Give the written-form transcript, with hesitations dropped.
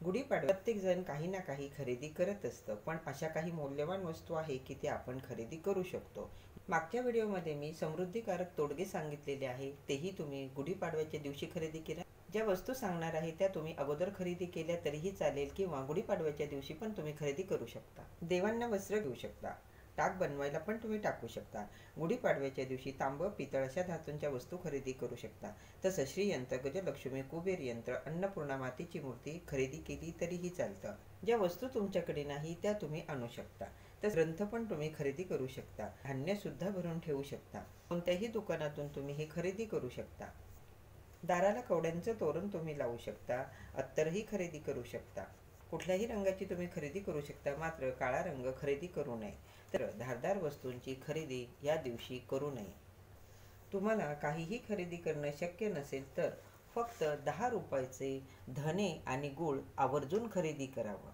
गुढीपाडवा प्रत्येक जण काही ना काही खरेदी करत असतं, पण अशा काही मौल्यवान वस्तू आहे की ते आपण खरेदी करू शकतो. मागच्या व्हिडिओमध्ये मी समृद्धिकारक तोडगे सांगितलेले आहे, तेही तुम्ही गुढीपाडव्याच्या दिवशी खरेदी करा. ज्या वस्तू सांगणार आहे त्या तुम्ही अगोदर खरेदी केल्या तरीही चालेल, किंवा गुढीपाडव्याच्या दिवशी पण तुम्ही खरेदी करू शकता. देवांना वस्त्र घेऊ शकता. टाक बनवायला पण तुम्ही टाकू शकता. गुढीपाडव्याच्या दिवशी तांब, पितळ अशा धातूंच्या वस्तू खरेदी करू शकता. तसं श्रीयंत्र, गजलक्ष्मी, कुबेर यंत्र, अन्नपूर्णा मातेची मूर्ती खरेदी केली तरीही चालतं. ज्या वस्तू तुमच्याकडे नाही त्या तुम्ही आणू शकता. तर ग्रंथ पण तुम्ही खरेदी करू शकता. धान्य सुद्धा भरून ठेवू शकता. कोणत्याही दुकानातून तुम्ही हे खरेदी करू शकता. दाराला कवड्यांचं तोरण तुम्ही लावू शकता. अत्तरही खरेदी करू शकता. कुठल्याही रंगाची तुम्ही खरेदी करू शकता, मात्र काळा रंग खरेदी करू नये. तर धारदार वस्तूंची खरेदी या दिवशी करू नये. तुम्हाला काहीही खरेदी करणं शक्य नसेल तर फक्त 10 रुपयाचे धने आणि गूळ आवर्जून खरेदी करावं.